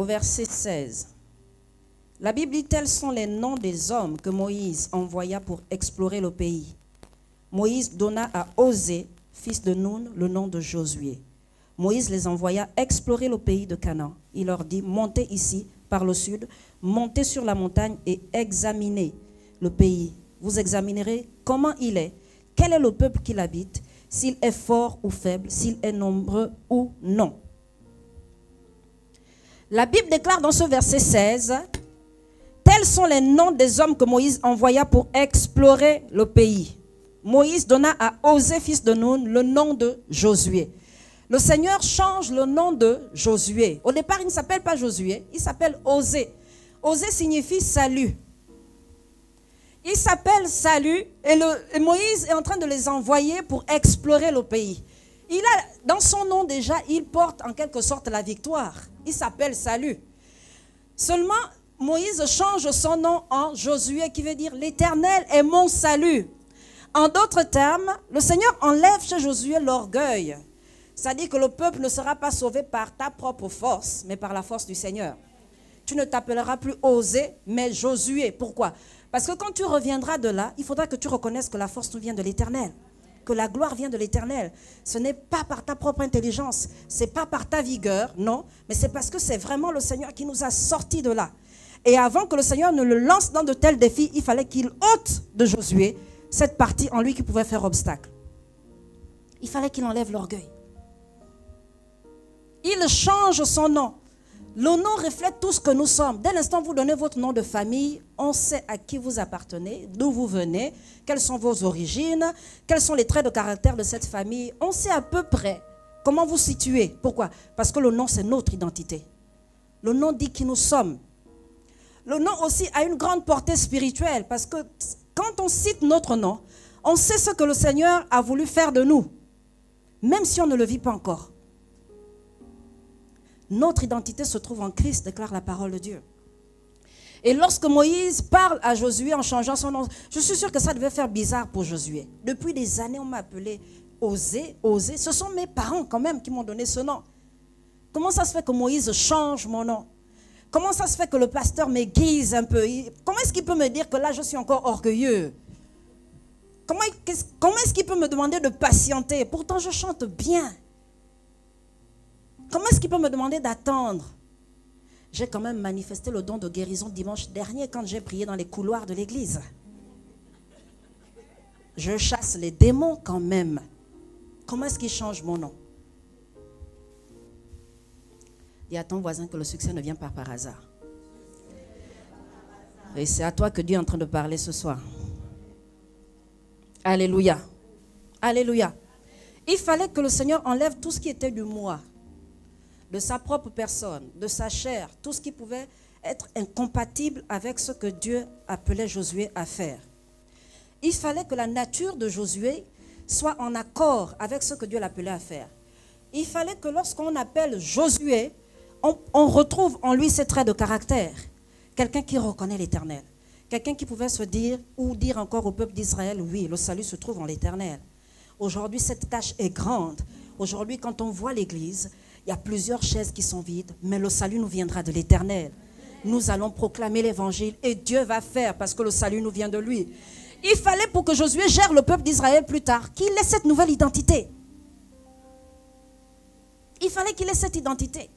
au verset 16. La Bible dit, tels sont les noms des hommes que Moïse envoya pour explorer le pays. Moïse donna à Osée, fils de Nun, le nom de Josué. Moïse les envoya explorer le pays de Canaan. Il leur dit, montez ici par le sud, montez sur la montagne et examinez le pays. Vous examinerez comment il est, quel est le peuple qui l'habite, s'il est fort ou faible, s'il est nombreux ou non. La Bible déclare dans ce verset 16, tels sont les noms des hommes que Moïse envoya pour explorer le pays. Moïse donna à Osée, fils de Nun, le nom de Josué. Le Seigneur change le nom de Josué. Au départ, il ne s'appelle pas Josué, il s'appelle Osée. Osée signifie salut. Il s'appelle salut et Moïse est en train de les envoyer pour explorer le pays. Dans son nom déjà, il porte en quelque sorte la victoire. Il s'appelle salut. Seulement, Moïse change son nom en Josué qui veut dire l'Éternel est mon salut. En d'autres termes, le Seigneur enlève chez Josué l'orgueil. C'est-à-dire que le peuple ne sera pas sauvé par ta propre force, mais par la force du Seigneur. Tu ne t'appelleras plus Osée, mais Josué. Pourquoi? Parce que quand tu reviendras de là, il faudra que tu reconnaisses que la force nous vient de l'Éternel, que la gloire vient de l'Éternel. Ce n'est pas par ta propre intelligence, ce n'est pas par ta vigueur, non, mais c'est parce que c'est vraiment le Seigneur qui nous a sortis de là. Et avant que le Seigneur ne le lance dans de tels défis, il fallait qu'il ôte de Josué cette partie en lui qui pouvait faire obstacle. Il fallait qu'il enlève l'orgueil. Il change son nom. Le nom reflète tout ce que nous sommes. Dès l'instant où vous donnez votre nom de famille, on sait à qui vous appartenez, d'où vous venez, quelles sont vos origines, quels sont les traits de caractère de cette famille. On sait à peu près comment vous situez. Pourquoi? Parce que le nom, c'est notre identité. Le nom dit qui nous sommes. Le nom aussi a une grande portée spirituelle parce que quand on cite notre nom, on sait ce que le Seigneur a voulu faire de nous, même si on ne le vit pas encore. Notre identité se trouve en Christ, déclare la parole de Dieu. Et lorsque Moïse parle à Josué en changeant son nom, je suis sûr que ça devait faire bizarre pour Josué. Depuis des années, on m'a appelé Osée, Osée. Ce sont mes parents quand même qui m'ont donné ce nom. Comment ça se fait que Moïse change mon nom? Comment ça se fait que le pasteur m'aiguise un peu? Comment est-ce qu'il peut me dire que là, je suis encore orgueilleux? Comment est-ce qu'il peut me demander de patienter? Pourtant, je chante bien. Comment est-ce qu'il peut me demander d'attendre? J'ai quand même manifesté le don de guérison dimanche dernier quand j'ai prié dans les couloirs de l'église. Je chasse les démons quand même. Comment est-ce qu'il change mon nom? Dis à ton voisin que le succès ne vient pas par hasard. Et c'est à toi que Dieu est en train de parler ce soir. Alléluia. Alléluia. Il fallait que le Seigneur enlève tout ce qui était du moi, de sa propre personne, de sa chair, tout ce qui pouvait être incompatible avec ce que Dieu appelait Josué à faire. Il fallait que la nature de Josué soit en accord avec ce que Dieu l'appelait à faire. Il fallait que lorsqu'on appelle Josué, on retrouve en lui ces traits de caractère. Quelqu'un qui reconnaît l'Éternel. Quelqu'un qui pouvait se dire, ou dire encore au peuple d'Israël, oui, le salut se trouve en l'Éternel. Aujourd'hui, cette tâche est grande. Aujourd'hui, quand on voit l'Église, il y a plusieurs chaises qui sont vides, mais le salut nous viendra de l'Éternel. Nous allons proclamer l'Évangile et Dieu va faire parce que le salut nous vient de lui. Il fallait pour que Josué gère le peuple d'Israël plus tard, qu'il ait cette nouvelle identité. Il fallait qu'il ait cette identité.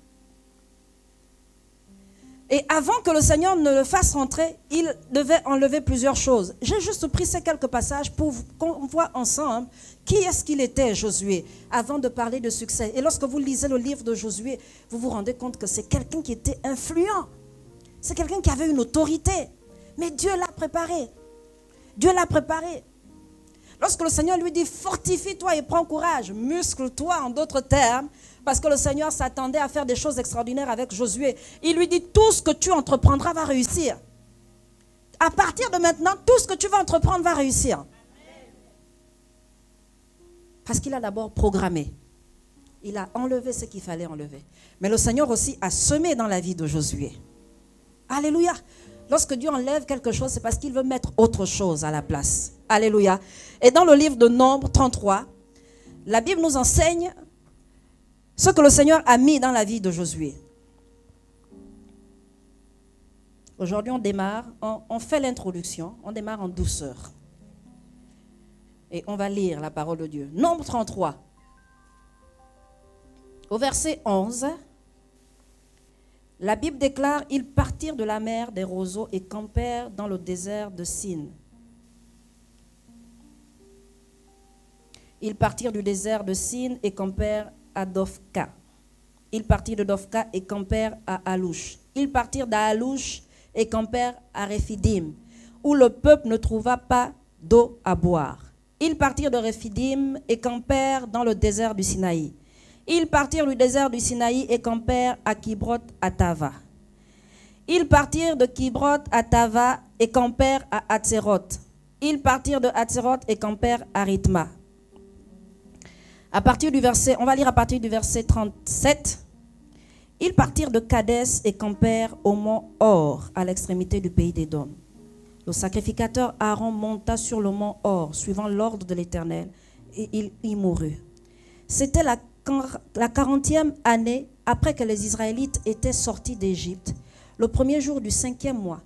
Et avant que le Seigneur ne le fasse rentrer, il devait enlever plusieurs choses. J'ai juste pris ces quelques passages pour qu'on voit ensemble qui est-ce qu'il était, Josué, avant de parler de succès. Et lorsque vous lisez le livre de Josué, vous vous rendez compte que c'est quelqu'un qui était influent. C'est quelqu'un qui avait une autorité. Mais Dieu l'a préparé. Dieu l'a préparé. Lorsque le Seigneur lui dit, fortifie-toi et prends courage, muscle-toi en d'autres termes, parce que le Seigneur s'attendait à faire des choses extraordinaires avec Josué. Il lui dit, tout ce que tu entreprendras va réussir. À partir de maintenant, tout ce que tu vas entreprendre va réussir. Parce qu'il a d'abord programmé. Il a enlevé ce qu'il fallait enlever. Mais le Seigneur aussi a semé dans la vie de Josué. Alléluia. Lorsque Dieu enlève quelque chose, c'est parce qu'il veut mettre autre chose à la place. Alléluia. Et dans le livre de Nombre 33, la Bible nous enseigne ce que le Seigneur a mis dans la vie de Josué. Aujourd'hui, on démarre, on fait l'introduction, on démarre en douceur. Et on va lire la parole de Dieu. Nombre 33. Au verset 11, la Bible déclare « Ils partirent de la mer des roseaux et campèrent dans le désert de Sin. » Ils partirent du désert de Sin et campèrent à Dofka. Ils partirent de Dofka et campèrent à Alouche. Ils partirent d'Alouche et campèrent à Rephidim, où le peuple ne trouva pas d'eau à boire. Ils partirent de Rephidim et campèrent dans le désert du Sinaï. Ils partirent du désert du Sinaï et campèrent à Kibrot-Hatava. Ils partirent de Kibrot-Hatava et campèrent à Hatzeroth. Ils partirent de Hatzeroth et campèrent à Rithma. À partir du verset, on va lire à partir du verset 37. Ils partirent de Kadès et campèrent au mont Hor, à l'extrémité du pays d'Édom. Le sacrificateur Aaron monta sur le mont Hor, suivant l'ordre de l'Éternel, et il y mourut. C'était la 40e année après que les Israélites étaient sortis d'Égypte, le premier jour du 5e mois.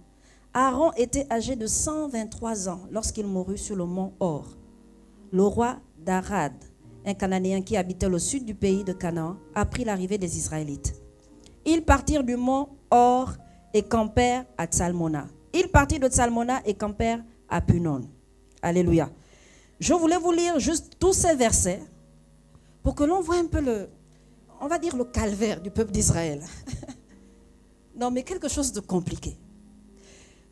Aaron était âgé de 123 ans lorsqu'il mourut sur le mont Hor. Le roi d'Arad, un Cananéen qui habitait au sud du pays de Canaan, apprit l'arrivée des Israélites. Ils partirent du mont Hor et campèrent à Tsalmona. Ils partirent de Tsalmona et campèrent à Punon. Alléluia. Je voulais vous lire juste tous ces versets pour que l'on voit un peu on va dire le calvaire du peuple d'Israël. Non, mais quelque chose de compliqué.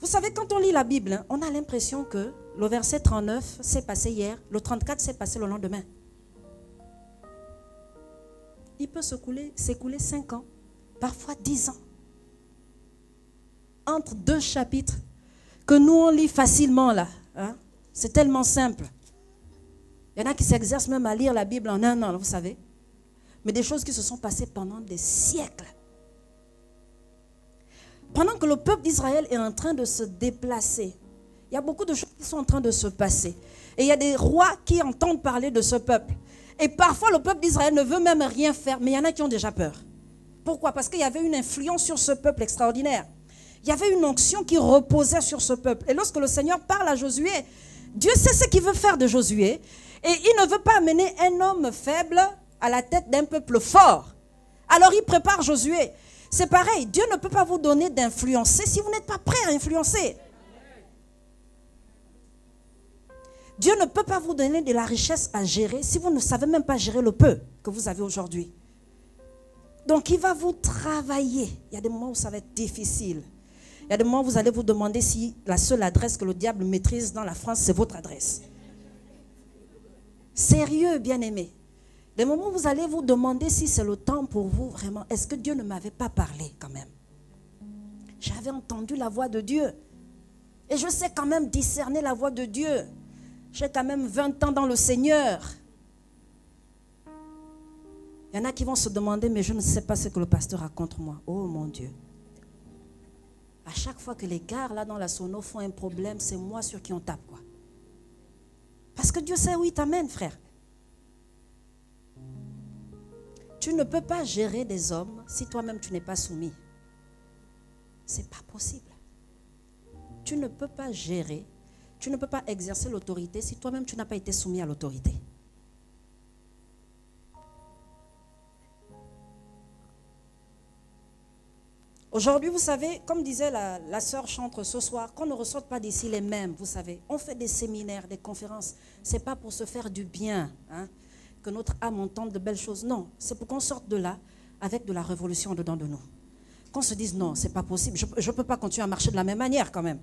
Vous savez, quand on lit la Bible, on a l'impression que le verset 39 s'est passé hier, le 34 s'est passé le lendemain. Il peut s'écouler 5 ans, parfois 10 ans. Entre deux chapitres que nous on lit facilement là. Hein? C'est tellement simple. Il y en a qui s'exercent même à lire la Bible en 1 an, vous savez. Mais des choses qui se sont passées pendant des siècles. Pendant que le peuple d'Israël est en train de se déplacer, il y a beaucoup de choses qui sont en train de se passer. Et il y a des rois qui entendent parler de ce peuple. Et parfois, le peuple d'Israël ne veut même rien faire, mais il y en a qui ont déjà peur. Pourquoi? Parce qu'il y avait une influence sur ce peuple extraordinaire. Il y avait une onction qui reposait sur ce peuple. Et lorsque le Seigneur parle à Josué, Dieu sait ce qu'il veut faire de Josué. Et il ne veut pas amener un homme faible à la tête d'un peuple fort. Alors il prépare Josué. C'est pareil, Dieu ne peut pas vous donner d'influencer si vous n'êtes pas prêt à influencer. Dieu ne peut pas vous donner de la richesse à gérer si vous ne savez même pas gérer le peu que vous avez aujourd'hui. Donc il va vous travailler. Il y a des moments où ça va être difficile. Il y a des moments où vous allez vous demander si la seule adresse que le diable maîtrise dans la France, c'est votre adresse. Sérieux, bien-aimé. Des moments où vous allez vous demander si c'est le temps pour vous, vraiment. Est-ce que Dieu ne m'avait pas parlé quand même? J'avais entendu la voix de Dieu. Et je sais quand même discerner la voix de Dieu. J'ai quand même 20 ans dans le Seigneur. Il y en a qui vont se demander, mais je ne sais pas ce que le pasteur a contre moi. Oh mon Dieu. À chaque fois que les gars là dans la sono font un problème, c'est moi sur qui on tape, quoi. Parce que Dieu sait où il t'amène, frère. Tu ne peux pas gérer des hommes si toi-même tu n'es pas soumis. Ce n'est pas possible. Tu ne peux pas gérer, tu ne peux pas exercer l'autorité si toi-même tu n'as pas été soumis à l'autorité. Aujourd'hui, vous savez, comme disait la sœur Chantre ce soir, qu'on ne ressorte pas d'ici les mêmes, vous savez. On fait des séminaires, des conférences. Ce n'est pas pour se faire du bien, hein, que notre âme entende de belles choses. Non, c'est pour qu'on sorte de là avec de la révolution dedans de nous. Qu'on se dise non, ce n'est pas possible. Je ne peux pas continuer à marcher de la même manière quand même.